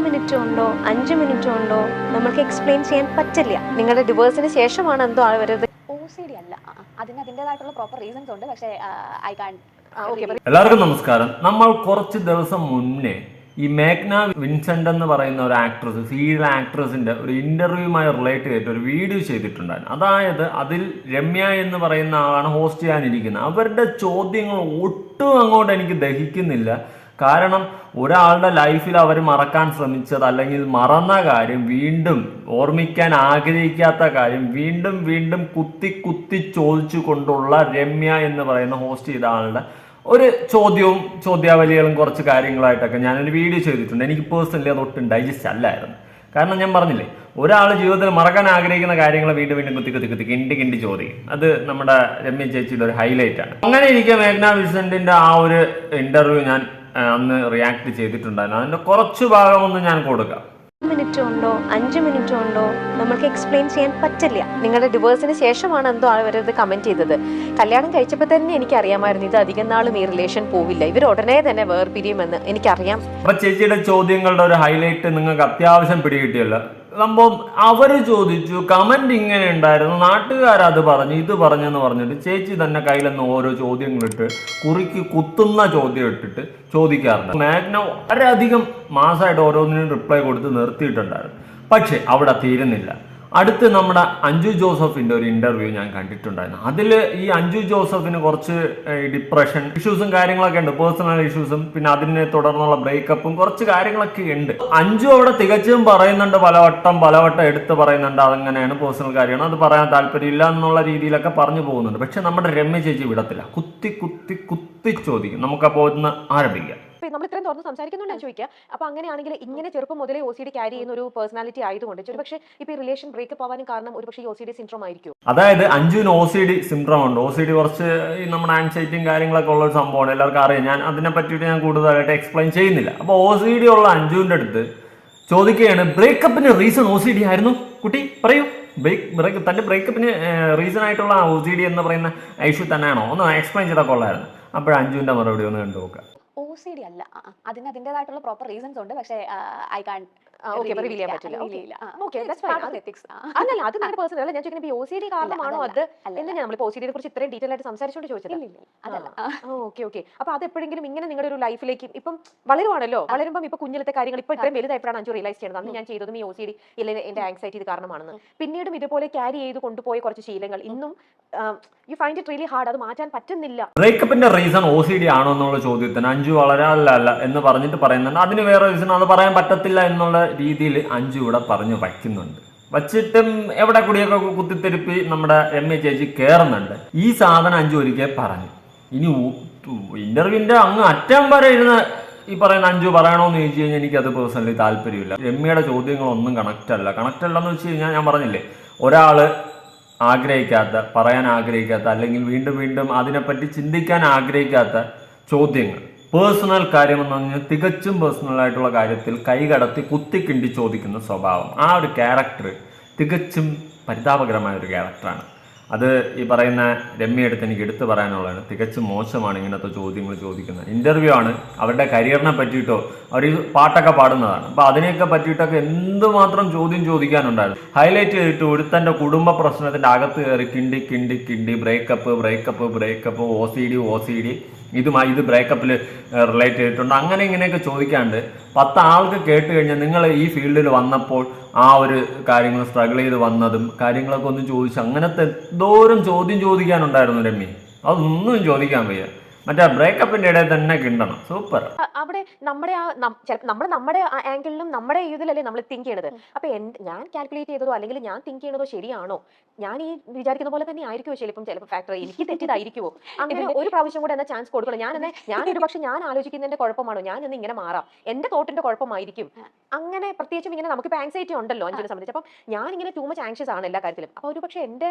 Minute കൊണ്ടോ 5 minute കൊണ്ടോ നമുക്ക് എക്സ്പ്ലെയിൻ ചെയ്യാൻ പറ്റില്ല. നിങ്ങളുടെ ഡിവോഴ്സിന് ശേഷമാണ് എന്തോ അവരത് OCD അല്ല, അതിന് അതിൻ്റെതായിട്ടുള്ള പ്രോപ്പർ റീസൺസ് ഉണ്ട്. പക്ഷേ ഐ കാൺ. എല്ലാവർക്കും നമസ്കാരം. നമ്മൾ കുറച്ച് ദിവസം മുന്നേ ഈ മേഘ്ന വിൻസെന്റ് എന്ന് പറയുന്ന ഒരു ആക്ട്രസ്, സീരിയൽ ആക്ട്രസിന്റെ ഒരു ഇന്റർവ്യൂമായി റിലേറ്റ് ചെയ്തിട്ട് ഒരു വീഡിയോ ചെയ്തിട്ടുണ്ടായിരുന്നു. അതായത് അതിൽ രമ്യ എന്ന് പറയുന്ന ആളാണ് ഹോസ്റ്റ് ചെയ്യാനിരിക്കുന്നത്. അവരുടെ ചോദ്യങ്ങൾ ഒട്ടും അങ്ങോട്ട് എനിക്ക് ദഹിക്കുന്നില്ല. കാരണം ഒരാളുടെ ലൈഫിൽ അവർ മറക്കാൻ ശ്രമിച്ചത് അല്ലെങ്കിൽ മറന്ന കാര്യം വീണ്ടും ഓർമ്മിക്കാൻ ആഗ്രഹിക്കാത്ത കാര്യം വീണ്ടും വീണ്ടും കുത്തി കുത്തി ചോദിച്ചു കൊണ്ടുള്ള രമ്യ എന്ന് പറയുന്ന ഹോസ്റ്റ് ചെയ്ത ആളുടെ ഒരു ചോദ്യവും ചോദ്യാവലികളും കുറച്ച് കാര്യങ്ങളായിട്ടൊക്കെ ഞാനൊരു വീഡിയോ ചെയ്തിട്ടുണ്ട്. എനിക്ക് പേഴ്സണലി അത് ഒട്ടും ഡൈജസ്റ്റ് അല്ലായിരുന്നു. കാരണം ഞാൻ പറഞ്ഞില്ലേ, ഒരാൾ ജീവിതത്തിൽ മറക്കാൻ ആഗ്രഹിക്കുന്ന കാര്യങ്ങൾ വീണ്ടും വീണ്ടും കുത്തി കുത്തി കുത്തി കിണ്ടി ചോദിക്കും. അത് നമ്മുടെ രമ്യ ചേച്ചിയുടെ ഒരു ഹൈലൈറ്റ് ആണ്. അങ്ങനെ ഇരിക്കെ മേഘ്ന വിൻസെന്റിന്റെ ആ ഒരു ഇന്റർവ്യൂ ഞാൻ അന്ന് റിയാക്ട് ചെയ്തിട്ടുണ്ടായിരുന്നു. അതിന്റെ കുറച്ച് ഭാഗമൊന്നും ഞാൻ കൊടുക്കാം. മിനിറ്റ് കൊണ്ടോ 5 മിനിറ്റ് കൊണ്ടോ നമുക്ക് എക്സ്പ്ലെയിൻ ചെയ്യാൻ പറ്റില്ല. നിങ്ങളുടെ ഡിവോഴ്സിന് ശേഷമാണ് എന്തോ അവരത് കമന്റ് ചെയ്തത്. കല്യാണം കഴിച്ചപ്പോൾ തന്നെ എനിക്കറിയാമായിരുന്നു ഇത് അധികം നാളും ഈ റിലേഷൻ പോവില്ല, ഇവർ ഉടനെ തന്നെ വേർപിരിയുമെന്ന് എനിക്കറിയാം. അപ്പൊ ചേച്ചിയുടെ ചോദ്യങ്ങളുടെ ഒരു ഹൈലൈറ്റ് നിങ്ങൾക്ക് അത്യാവശ്യം പിടികിട്ടിയല്ലോ. സംഭവം അവര് ചോദിച്ചു, കമന്റ് ഇങ്ങനെ ഉണ്ടായിരുന്നു, നാട്ടുകാരത് പറഞ്ഞു, ഇത് പറഞ്ഞെന്ന് പറഞ്ഞിട്ട് ചേച്ചി തന്നെ കയ്യിലെന്ന് ഓരോ ചോദ്യങ്ങളിട്ട് കുറിക്ക് കുത്തുന്ന ചോദ്യം ഇട്ടിട്ട് ചോദിക്കാറുണ്ട്. മേഘ്ന വളരെയധികം മാസമായിട്ട് ഓരോന്നിനും റിപ്ലൈ കൊടുത്ത് നിർത്തിയിട്ടുണ്ടായിരുന്നു. പക്ഷെ അവിടെ തീരുന്നില്ല. അടുത്ത് നമ്മുടെ അഞ്ജു ജോസഫിന്റെ ഒരു ഇന്റർവ്യൂ ഞാൻ കണ്ടിട്ടുണ്ടായിരുന്നു. അതിൽ ഈ അഞ്ജു ജോസഫിന് കുറച്ച് ഡിപ്രഷൻ ഇഷ്യൂസും കാര്യങ്ങളൊക്കെ ഉണ്ട്, പേഴ്സണൽ ഇഷ്യൂസും, പിന്നെ അതിനെ തുടർന്നുള്ള ബ്രേക്കപ്പും കുറച്ച് കാര്യങ്ങളൊക്കെ ഉണ്ട്. അഞ്ജു അവിടെ തികച്ചും പറയുന്നുണ്ട്, പലവട്ടം എടുത്ത് പറയുന്നുണ്ട് അതങ്ങനെയാണ്, പേഴ്സണൽ കാര്യമാണ്, അത് പറയാൻ താല്പര്യമില്ല എന്നുള്ള രീതിയിലൊക്കെ പറഞ്ഞു പോകുന്നുണ്ട്. പക്ഷെ നമ്മുടെ രമ്യ ചേച്ചി വിടത്തില്ല, കുത്തി കുത്തി കുത്തി ചോദിക്കും. നമുക്കപ്പോൾ ഒന്ന് ആരംഭിക്കാം. നമ്മൾ ഇത്രയും തുറന്ന് സംസാരിക്കുന്നുണ്ട് ചോദിക്കുക. അപ്പൊ അങ്ങനെയാണെങ്കിൽ ഇങ്ങനെ ചെറുപ്പം മുതലേ OCD ക്യാരി ചെയ്യുന്ന ഒരു പേഴ്സണാലിറ്റി ആയതുകൊണ്ട് ഒരുപക്ഷെ ഇപ്പൊ ഈ റിലേഷൻ ബ്രേക്കപ്പ് ആവാനും കാരണം ഒരുപക്ഷെ OCD സിൻഡ്രോം ആയിരിക്കും. അതായത് അഞ്ജുവിന് OCD സിൻഡ്രോം ഉണ്ട്. OCD കുറച്ച് നമ്മുടെ ആൻസൈറ്റിയും കാര്യങ്ങളൊക്കെ ഉള്ള ഒരു സംഭവമാണ്, എല്ലാവർക്കും അറിയാം. ഞാൻ അതിനെ പറ്റിയിട്ട് ഞാൻ കൂടുതലായിട്ട് എക്സ്പ്ലെയിൻ ചെയ്യുന്നില്ല. അപ്പൊ OCD ഉള്ള അഞ്ജുവിന്റെ അടുത്ത് ചോദിക്കുകയാണ്, ബ്രേക്കപ്പിന് റീസൺ OCD ആയിരുന്നു കുട്ടി, പറയൂ. തന്റെ ബ്രേക്കപ്പിന് റീസൺ ആയിട്ടുള്ള OCD എന്ന് പറയുന്ന ഇഷ്യൂ തന്നെയാണോ, ഒന്ന് എക്സ്പ്ലെയിൻ ചെയ്താൽ കൊള്ളായിരുന്നു. അപ്പോൾ അഞ്ജുവിന്റെ മറുപടി ഒന്ന് കണ്ടു നോക്കാം. OCD അല്ല, അതിന് അതിൻ്റെതായിട്ടുള്ള പ്രോപ്പർ റീസൺസ് ഉണ്ട്. പക്ഷേ ഐ കാൺ. റിവീൽ ചെയ്യാൻ പറ്റില്ല. അല്ലല്ല, അത് നിങ്ങളുടെ പേഴ്സണൽ അല്ല. ഞാൻ ചോദിക്കുന്നത് OCD കാരണമാണോ അത് എന്ന്. നമ്മൾ OCD കുറിച്ച് ഇത്രയും ഡീറ്റെയിൽ ആയിട്ട് സംസാരിച്ചുകൊണ്ട് ചോദിച്ചത്. ഓക്കെ. അപ്പൊ അത് എപ്പോഴെങ്കിലും ഇങ്ങനെ നിങ്ങളുടെ ഒരു ലൈഫിലേക്ക് ഇപ്പം വളരുവാണല്ലോ, വളരുമ്പോൾ ഇപ്പൊ കുഞ്ഞിലത്തെ കാര്യങ്ങൾ ഇപ്പൊ ഇത്രയും വലുതായപ്പോഴാണ് അഞ്ചു റിയലൈസ് ചെയ്യുന്നത് അന്ന് ഞാൻ ചെയ്തതും ഈ OCD ഇല്ലെങ്കിൽ എന്റെ ആങ്സൈറ്റി ഇത് കാരണമാണെന്ന്. പിന്നീടും ഇതുപോലെ ക്യാരി ചെയ്ത് കൊണ്ടുപോയ കുറച്ച് ശീലങ്ങൾ ഇന്നും you find it really hard, അത് മാറ്റാൻ പറ്റുന്നില്ല. ബ്രേക്കപ്പിന്റെ റീസൺ OCD ആണോ എന്നുള്ള ചോദ്യത്തിന് അഞ്ജു വളരെ അല്ല എന്ന് പറഞ്ഞിട്ട് പറയുന്നുണ്ട്. അതിന് വേറെ റീസൺ അത് പറയാൻ പറ്റത്തില്ല എന്നുള്ള രീതിയിൽ അഞ്ജു ഇവിടെ പറഞ്ഞു വയ്ക്കുന്നുണ്ട്. വച്ചിട്ടും എവിടെ കൂടിയൊക്കെ കുത്തിത്തിരുപ്പി നമ്മുടെ രമ്യ ചേച്ചി കയറുന്നുണ്ട്. ഈ സാധനം അഞ്ജു ഒരിക്കൽ പറഞ്ഞു. ഇനി ഇന്റർവ്യൂവിന്റെ അങ്ങ് അറ്റം വരെ ഇരുന്ന് ഈ പറയുന്ന അഞ്ജു പറയണോന്ന് ചോദിച്ചു കഴിഞ്ഞാൽ എനിക്കത് പേഴ്സണലി താല്പര്യമില്ല. രമ്യയുടെ ചോദ്യങ്ങളൊന്നും കണക്റ്റ് അല്ലെന്ന് വെച്ച് കഴിഞ്ഞാൽ ഞാൻ പറഞ്ഞില്ലേ, ഒരാള് ആഗ്രഹിക്കാത്ത, പറയാൻ ആഗ്രഹിക്കാത്ത, അല്ലെങ്കിൽ വീണ്ടും വീണ്ടും അതിനെപ്പറ്റി ചിന്തിക്കാൻ ആഗ്രഹിക്കാത്ത ചോദ്യങ്ങൾ, പേഴ്സണൽ കാര്യമെന്ന് പറഞ്ഞാൽ തികച്ചും പേഴ്സണൽ ആയിട്ടുള്ള കാര്യത്തിൽ കൈകടത്തി കുത്തിക്കിണ്ടി ചോദിക്കുന്ന സ്വഭാവം, ആ ഒരു ക്യാരക്ടർ തികച്ചും പരിതാപകരമായ ഒരു ക്യാരക്ടറാണ്. അത് ഈ പറയുന്ന രമ്യ എനിക്ക് എടുത്തു പറയാനുള്ളതാണ്. തികച്ചും മോശമാണ് ഇങ്ങനത്തെ ചോദ്യങ്ങൾ ചോദിക്കുന്നത്. ഇന്റർവ്യൂ ആണ്, അവരുടെ കരിയറിനെ പറ്റിയിട്ടോ അവർ ഈ പാട്ടൊക്കെ പാടുന്നതാണ്. അപ്പോൾ അതിനെയൊക്കെ പറ്റിയിട്ടൊക്കെ എന്തുമാത്രം ചോദ്യം ചോദിക്കാനുണ്ടായിരുന്നു. ഹൈലൈറ്റ് ചെയ്തിട്ട് ഒരുത്തൻ്റെ കുടുംബ പ്രശ്നത്തിൻ്റെ അകത്ത് കയറി കിണ്ടി ബ്രേക്കപ്പ് OCD ഇത് ബ്രേക്കപ്പിൽ റിലേറ്റ് ചെയ്തിട്ടുണ്ട്, അങ്ങനെ ഇങ്ങനെയൊക്കെ ചോദിക്കാണ്ട് 10 ആൾക്ക് കേട്ട് കഴിഞ്ഞാൽ നിങ്ങൾ ഈ ഫീൽഡിൽ വന്നപ്പോൾ ആ ഒരു കാര്യങ്ങൾ സ്ട്രഗിൾ ചെയ്ത് വന്നതും കാര്യങ്ങളൊക്കെ ഒന്ന് ചോദിച്ചു. അങ്ങനത്തെ എന്തോരം ചോദ്യം ചോദിക്കാനുണ്ടായിരുന്നു രമ്യ. അതൊന്നും ചോദിക്കാൻ വയ്യ. മറ്റേ ബ്രേക്കപ്പിന്റെ ഇടയിൽ തന്നെ കിണ്ടണം. സൂപ്പർ. അവിടെ നമ്മുടെ ആംഗിളിലും നമ്മുടെ ഇതിലല്ലേ നമ്മൾ തിങ്ക് ചെയ്യണത്. അപ്പൊ ഞാൻ കാൽക്കുലേറ്റ് ചെയ്തതോ അല്ലെങ്കിൽ ഞാൻ തിങ്ക് ചെയ്യണതോ ശരിയാണോ, ഞാൻ ഈ വിചാരിക്കുന്ന പോലെ തന്നെ ആയിരിക്കുമോ ചിലപ്പോൾ ഫാക്ടർ എനിക്ക് തെറ്റിയതായിരിക്കുമോ, അങ്ങനെ ഒരു പ്രാവശ്യം കൂടെ എന്ന ചാൻസ് കൊടുക്കണം. ഞാൻ ഒരു പക്ഷെ ഞാൻ ആലോചിക്കുന്നതിന്റെ കുഴപ്പമാണോ, ഞാൻ ഇന്ന് ഇങ്ങനെ മാറാം, എന്റെ തോട്ടിന്റെ കുഴപ്പമായിരിക്കും. അങ്ങനെ പ്രത്യേകിച്ചും ഇങ്ങനെ നമുക്കിപ്പോൾ ആങ്സൈറ്റി ഉണ്ടല്ലോ അഞ്ചിനെ സംബന്ധിച്ച്. അപ്പം ഞാൻ ഇങ്ങനെ ടൂ മച്ച് ആങ്ഷ്യസ് ആണ് എല്ലാ കാര്യത്തിലും. അപ്പൊ ഒരു പക്ഷെ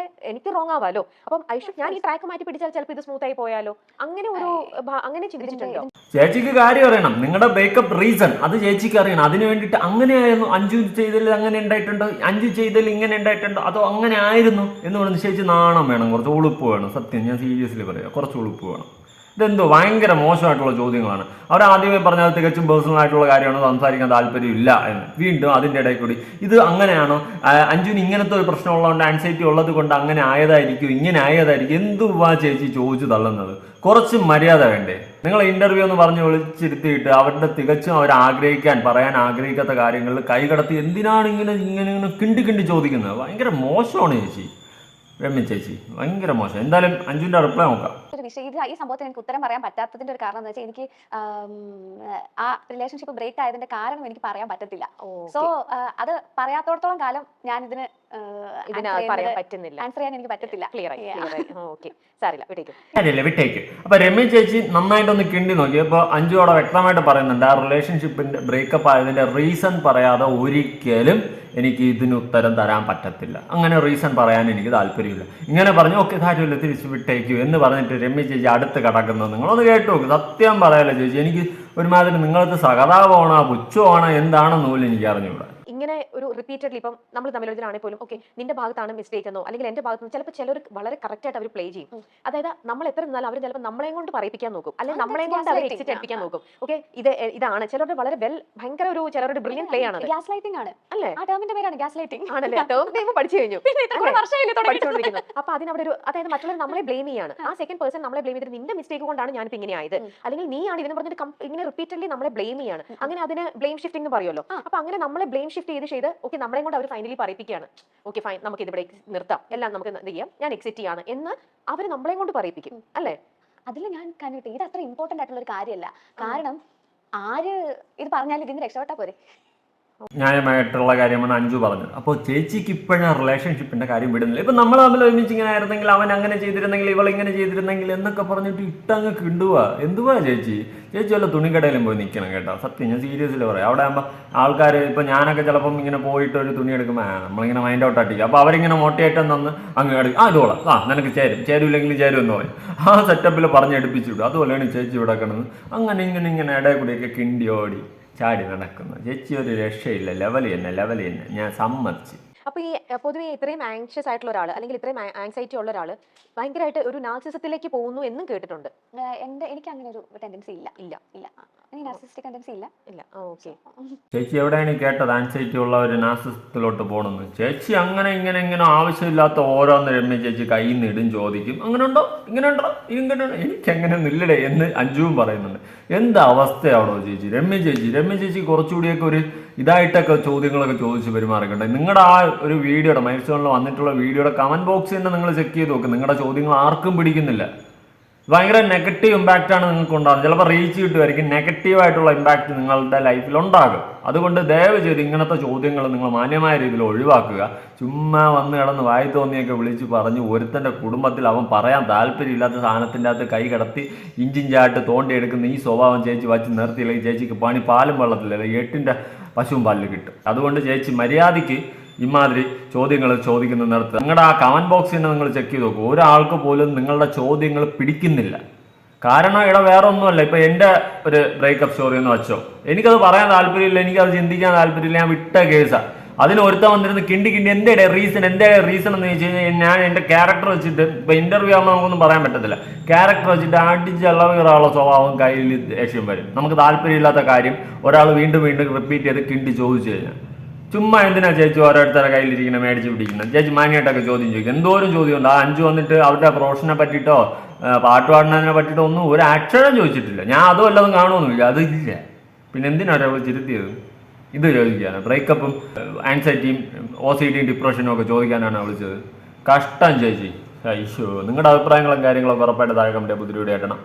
എനിക്ക് റോങ് ആവാലോ. അപ്പം ഞാൻ ഈ ട്രാക്ക് മാറ്റി പിടിച്ചാൽ ചിലപ്പോൾ ഇത് സ്മൂത്ത് ആയി പോയാലോ, അങ്ങനെ ചിന്തിച്ചിട്ടുണ്ടോ? ചേച്ചിക്ക് കാര്യം അറിയണം, നിങ്ങളുടെ ബ്രേക്കപ്പ് റീസൺ അത് ചേച്ചിക്ക് അറിയണം. അതിന് വേണ്ടിയിട്ട് അങ്ങനെയായിരുന്നു, അഞ്ജു ചെയ്തതിൽ അങ്ങനെ ഉണ്ടായിട്ടുണ്ടോ, അഞ്ജു ചെയ്തതിൽ ഇങ്ങനെ ഉണ്ടായിട്ടുണ്ടോ, അതോ അങ്ങനെ ആയിരുന്നു എന്ന് പറഞ്ഞ് ചേച്ചി നാണം വേണം, കുറച്ച് ഉളുപ്പ് വേണം. സത്യം, ഞാൻ സീരിയസ്ലി പറയാം, കുറച്ച് ഉളുപ്പ് വേണം. ഇതെന്തോ ഭയങ്കര മോശമായിട്ടുള്ള ചോദ്യങ്ങളാണ്. അവർ ആദ്യമേ പറഞ്ഞാൽ തികച്ചും പേഴ്സണൽ ആയിട്ടുള്ള കാര്യമാണ്, സംസാരിക്കാൻ താല്പര്യമില്ല എന്ന്. വീണ്ടും അതിൻ്റെ ഇടയിൽ കൂടി ഇത് അങ്ങനെയാണോ, അഞ്ജുവിന് ഇങ്ങനത്തെ ഒരു പ്രശ്നമുള്ളതുകൊണ്ട് ആൻസൈറ്റി ഉള്ളത് കൊണ്ട് അങ്ങനെ ആയതായിരിക്കും, ഇങ്ങനെ ആയതായിരിക്കും, എന്തുവാ ചേച്ചി ചോദിച്ചു തള്ളുന്നത്? കുറച്ച് മര്യാദ വേണ്ടേ? നിങ്ങൾ ഇന്റർവ്യൂ എന്ന് പറഞ്ഞ് വിളിച്ചിരുത്തിയിട്ട് അവരുടെ തികച്ചും അവർ പറയാൻ ആഗ്രഹിക്കാത്ത കാര്യങ്ങളിൽ കൈകടത്തി എന്തിനാണ് ഇങ്ങനെ കിണ്ടി ചോദിക്കുന്നത്? ഭയങ്കര മോശമാണ് ചേച്ചി, രമ്യ ചേച്ചി, ഭയങ്കര മോശം. എന്തായാലും അഞ്ജുവിന്റെ റിപ്ലൈ നോക്കാം. ഒരു വിഷയം ഈ സംഭവത്തിന് എനിക്ക് ഉത്തരം പറയാൻ പറ്റാത്തതിന്റെ ഒരു കാരണം എന്ന് വെച്ചാൽ എനിക്ക് ആ റിലേഷൻഷിപ്പ് ബ്രേക്ക് ആയതിന്റെ കാരണം എനിക്ക് പറയാൻ പറ്റത്തില്ല. സോ അത് പറയാത്തോടത്തോളം കാലം ഞാൻ ഇതിന് പറയാൻ പറ്റുന്നില്ല, ആൻസർ ചെയ്യാൻ എനിക്ക് പറ്റത്തില്ല. ക്ലിയർ ആയി. ഓക്കെ, സാരില്ല, വിട്ടേക്കും. കാര്യമില്ല, വിട്ടേക്ക്. അപ്പൊ രമ്യ ചേച്ചി നന്നായിട്ടൊന്ന് കിണ്ടി നോക്കി. അപ്പൊ അഞ്ജു അവിടെ വ്യക്തമായിട്ട് പറയുന്നുണ്ട്, ആ റിലേഷൻഷിപ്പിന്റെ ബ്രേക്കപ്പ് ആയതിന്റെ റീസൺ പറയാതെ ഒരിക്കലും എനിക്ക് ഇതിന് ഉത്തരം തരാൻ പറ്റത്തില്ല, അങ്ങനെ റീസൺ പറയാൻ എനിക്ക് താല്പര്യമില്ല. ഇങ്ങനെ പറഞ്ഞു ഓക്കെ കാര്യമില്ല, തിരിച്ചു വിട്ടേക്കൂ എന്ന് പറഞ്ഞിട്ട് രമ്യ ചേച്ചി അടുത്ത് കിടക്കുന്നത് നിങ്ങളൊന്ന് കേട്ടു നോക്ക്. സത്യം പറയാലോ ചേച്ചി, എനിക്ക് ഒരുമാതിരി നിങ്ങളത് സഹതാപമാണോ പുച്ഛമാണോ എന്താണെന്ന് പോലും എനിക്ക് അറിഞ്ഞൂടാ. ഇങ്ങനെ ഒരു റിപ്പീറ്റഡ്ലി ഇപ്പം നമ്മൾ തമ്മിലൊരാണെങ്കിൽ പോലും ഓക്കെ നിന്റെ ഭാഗത്താണ് മിസ്റ്റേക്ക് എന്നോ അല്ലെങ്കിൽ എന്റെ ഭാഗത്ത് ചിലപ്പോൾ ചിലർ വളരെ കറക്റ്റ് ആയിട്ട് അവർ പ്ലേ ചെയ്യും. അതായത് നമ്മൾ എത്ര നിന്നാലും അവർ ചിലപ്പോൾ നമ്മളെയും കൊണ്ട് പറയിപ്പിക്കാൻ നോക്കും, അല്ലെങ്കിൽ നമ്മളെയും കൊണ്ട് അവർ എക്സിറ്റ് എടുപ്പിക്കാൻ നോക്കും. ഓക്കെ ഇതാണ് ചിലരുടെ വളരെ ഭയങ്കര ഒരു ചിലരുടെ ബ്രില്യൻ പ്ലേ ആണ്. ഗ്യാസ് ലൈറ്റിംഗ് ആണ് അല്ലേ? ആ ടേമിന്റെ പേരാണ് ഗ്യാസ് ലൈറ്റിംഗ്. ആണല്ലേ? ടേം നെയിം പഠിച്ചു കഴിഞ്ഞു, വർഷമായില്ലേ. അപ്പൊ അതിനവിടെ ഒരു അതായത് മറ്റുള്ളവർ നമ്മളെ ബ്ലെയിം ചെയ്യാണ്. ആ സെക്കൻഡ് പേഴ്സൺ നമ്മളെ ബ്ലെയിം ചെയ്തിട്ട് നിന്റെ മിസ്റ്റേക്ക് കൊണ്ടാണ് ഞാൻ ഇപ്പൊ ഇങ്ങനെ ആയത്, അല്ലെങ്കിൽ നീ ആണ് ഇതിന് പറഞ്ഞിട്ട് ഇങ്ങനെ റിപ്പീറ്റഡ്ലി നമ്മളെ ബ്ലെയിം ചെയ്യാണ്. അങ്ങനെ അതിന് ബ്ലെയിം ഷിഫ്റ്റിംഗ് എന്ന് പറയുമല്ലോ. അപ്പൊ അങ്ങനെ നമ്മളെ ബ്ലെയിം ഷിഫ്റ്റ് ചെയ്ത് ഓക്കെ നമ്മളെ കൊണ്ട് അവർ ഫൈനലി പറയിപ്പിക്കുകയാണ്. ഓക്കെ ഫൈൻ, നമുക്ക് ഇതിവിടെ നിർത്താം, എല്ലാം നമുക്ക് എന്ത് ചെയ്യാം, ഞാൻ എക്സിറ്റ് ചെയ്യാണ് എന്ന് അവർ നമ്മളെ കൊണ്ട് പറയിപ്പിക്കും അല്ലേ? അതിൽ ഞാൻ കണ്ടിട്ട് ഇത് അത്ര ഇമ്പോർട്ടന്റ് ആയിട്ടുള്ള ഒരു കാര്യമല്ല. കാരണം ആര് ഇത് പറഞ്ഞാലും ഇതിന് രക്ഷപ്പെട്ടാ പോരെ. ന്യായമായിട്ടുള്ള കാര്യമാണ് അഞ്ജു പറഞ്ഞത്. അപ്പോൾ ചേച്ചിക്ക് ഇപ്പോഴും റിലേഷൻഷിപ്പിന്റെ കാര്യം വിടുന്നില്ല. ഇപ്പൊ നമ്മൾ തമ്മിൽ ഒരുമിച്ച് ഇങ്ങനെ ആയിരുന്നെങ്കിൽ, അവൻ അങ്ങനെ ചെയ്തിരുന്നെങ്കിൽ, ഇവൾ ഇങ്ങനെ ചെയ്തിരുന്നെങ്കിൽ എന്നൊക്കെ പറഞ്ഞിട്ട് ഇട്ടങ്ങ് കിണ്ടുക. എന്തുവാ ചേച്ചി വല്ല തുണിക്കടയിലും പോയി നിൽക്കണം കേട്ടോ. സത്യം ഞാൻ സീരിയസിൽ പറയാം. അവിടെ ആകുമ്പോൾ ആൾക്കാർ ഇപ്പൊ ഞാനൊക്കെ ചിലപ്പം ഇങ്ങനെ പോയിട്ട് ഒരു തുണി എടുക്കുമ്പോൾ നമ്മളിങ്ങനെ മൈൻഡ് ഔട്ട് ആട്ടിക്കും. അപ്പോൾ അവരിങ്ങനെ മോട്ടിവേറ്റ് തന്ന് അങ്ങ് എടുക്കും, ഇതോളാം, നിനക്ക് ചേരുമില്ലെങ്കിലും ചേരും എന്ന് പറയും. ആ സെറ്റപ്പിൽ പറഞ്ഞെടുപ്പിച്ചു വിടും. അതുപോലെയാണ് ചേച്ചി ഇവിടെ കിടന്ന് അങ്ങനെ ഇങ്ങനെ ഇടയിൽ കൂടിയൊക്കെ കിണ്ടി ഓടി ചാടി നടക്കുന്നു. ചേച്ചി ഒരു രക്ഷയില്ല, ലെവൽ തന്നെ ഞാൻ സമ്മതിച്ചു. അപ്പൊ ഈ പൊതുവെ ഇത്രയും ആങ്ഷ്യസ് ആയിട്ടുള്ള ഒരാൾ അല്ലെങ്കിൽ ഇത്രയും ആങ്സൈറ്റി ഉള്ള ഒരാൾ ഭയങ്കരമായിട്ട് ഒരു നാർസിസത്തിലേക്ക് പോകുന്നു എന്നും കേട്ടിട്ടുണ്ട്. എനിക്ക് അങ്ങനെ ഒരു ടെൻഡൻസി ഇല്ല. എനിക്ക് നാർസിസ്റ്റിക് ടെൻഡൻസി ഇല്ല. ഓക്കെ, ചേച്ചി എവിടെയാണ് കേട്ടത് ആൻസൈറ്റി ഉള്ള ഒരു നാർസിസത്തിലോട്ട് പോകണമെന്ന്? ചേച്ചി അങ്ങനെ ഇങ്ങനെ ആവശ്യമില്ലാത്ത ഓരോന്ന് രമ്യ ചേച്ചി കയ്യിൽ നിന്ന് ഇടും, ചോദിക്കും അങ്ങനെ ഉണ്ടോ, ഇങ്ങനെ ഉണ്ടോ, എനിക്ക് അങ്ങനെയൊന്നും ഇല്ലടേ എന്ന് അഞ്ജുവും പറയുന്നുണ്ട്. എന്താ അവസ്ഥയാണോ ചേച്ചി? രമ്യ ചേച്ചി കുറച്ചുകൂടിയൊക്കെ ഒരു ഇതായിട്ടൊക്കെ ചോദ്യങ്ങളൊക്കെ ചോദിച്ച് പെരുമാറിക്കട്ടെ. നിങ്ങളുടെ ആ ഒരു വീഡിയോയുടെ മൈൽസ്റ്റോണിൽ വന്നിട്ടുള്ള വീഡിയോയുടെ കമന്റ് ബോക്സ് തന്നെ നിങ്ങൾ ചെക്ക് ചെയ്ത് നോക്ക്. നിങ്ങളുടെ ചോദ്യങ്ങൾ ആർക്കും പിടിക്കുന്നില്ല. ഭയങ്കര നെഗറ്റീവ് ഇമ്പാക്റ്റ് ആണ് നിങ്ങൾക്ക് ഉണ്ടാകുന്നത്. ചിലപ്പോൾ റീച്ച് കിട്ടുമായിരിക്കും, നെഗറ്റീവായിട്ടുള്ള ഇമ്പാക്റ്റ് നിങ്ങളുടെ ലൈഫിൽ ഉണ്ടാകും. അതുകൊണ്ട് ദയവ് ചെയ്ത് ഇങ്ങനത്തെ ചോദ്യങ്ങൾ നിങ്ങൾ മാന്യമായ രീതിയിൽ ഒഴിവാക്കുക. ചുമ്മാ വന്ന് കിടന്ന് വായി തോന്നിയൊക്കെ വിളിച്ച് പറഞ്ഞ് ഒരുത്തൻ്റെ കുടുംബത്തിൽ അവൻ പറയാൻ താല്പര്യമില്ലാത്ത സാധനത്തിൻ്റെ അകത്ത് കൈ കടത്തി ഇഞ്ചിഞ്ചായിട്ട് തോണ്ടിയെടുക്കുന്ന ഈ സ്വഭാവം ചേച്ചി വച്ച് നിർത്തിയില്ലെങ്കിൽ ചേച്ചിക്ക് പാലും വെള്ളത്തിലല്ല 8 പശുവും പാലിൽ കിട്ടും. അതുകൊണ്ട് ചേച്ചി മര്യാദയ്ക്ക് ഇമാതിരി ചോദ്യങ്ങൾ ചോദിക്കുന്ന നിർത്തുക. നിങ്ങളുടെ ആ കമന്റ് ബോക്സ് തന്നെ നിങ്ങൾ ചെക്ക് ചെയ്ത് നോക്കൂ. ഒരാൾക്ക് പോലും നിങ്ങളുടെ ചോദ്യങ്ങൾ പിടിക്കുന്നില്ല. കാരണം ഇവിടെ വേറെ ഒന്നുമല്ല. ഇപ്പൊ എൻ്റെ ഒരു ബ്രേക്കപ്പ് സ്റ്റോറി എന്ന് വെച്ചോ, എനിക്കത് പറയാൻ താല്പര്യമില്ല, എനിക്കത് ചിന്തിക്കാൻ താല്പര്യമില്ല, ഞാൻ വിട്ട കേസാണ്. അതിന് ഒരുത്തം വന്നിരുന്ന് കിണ്ടി എന്റെ റീസൺ എന്ന് ചോദിച്ചു കഴിഞ്ഞാൽ ഞാൻ എൻ്റെ ക്യാരക്ടർ വെച്ചിട്ട് ഇപ്പൊ ഇന്റർവ്യൂ ആകുമ്പോൾ നമുക്കൊന്നും പറയാൻ പറ്റത്തില്ല. ക്യാരക്ടർ വെച്ചിട്ട് അടിച്ചളവുള്ള സ്വഭാവം കയ്യിൽ ദേഷ്യം വരും. നമുക്ക് താല്പര്യമില്ലാത്ത കാര്യം ഒരാൾ വീണ്ടും റിപ്പീറ്റ് ചെയ്ത് കിണ്ടി ചോദിച്ചു കഴിഞ്ഞാൽ ചുമ്മാ എന്തിനാ ചേച്ചി ഓരോരുത്തരുടെ കയ്യിലിരിക്കുന്ന മേടിച്ച് പിടിക്കുന്നത്? ചേച്ചി മാന്യമായിട്ടൊക്കെ ചോദ്യം ചോദിക്കും. എന്തോരം ചോദ്യമുണ്ട്. ആ അഞ്ജു വന്നിട്ട് അവരുടെ പ്രൊഫഷനെ പറ്റിയിട്ടോ പാട്ട് പാടുന്നതിനെ പറ്റിയിട്ടോ ഒന്നും ഒരു അക്ഷരം ചോദിച്ചിട്ടില്ല. ഞാൻ അതും വല്ലതും കാണുമൊന്നുമില്ല, അതില്ല. പിന്നെ എന്തിനാണ് അവൾ ചിരുത്തിയത്? ഇത് ചോദിക്കാനാണ്. ബ്രേക്കപ്പും ആൻസൈറ്റിയും OCD ഡിപ്രഷനും ഒക്കെ ചോദിക്കാനാണ് വിളിച്ചത്. കഷ്ടം ചേച്ചി. നിങ്ങളുടെ അഭിപ്രായങ്ങളും കാര്യങ്ങളൊക്കെ ഉറപ്പായിട്ട് താഴെ കമന്റ് പുതിയ വീഡിയോ ആയിട്ടാണ്.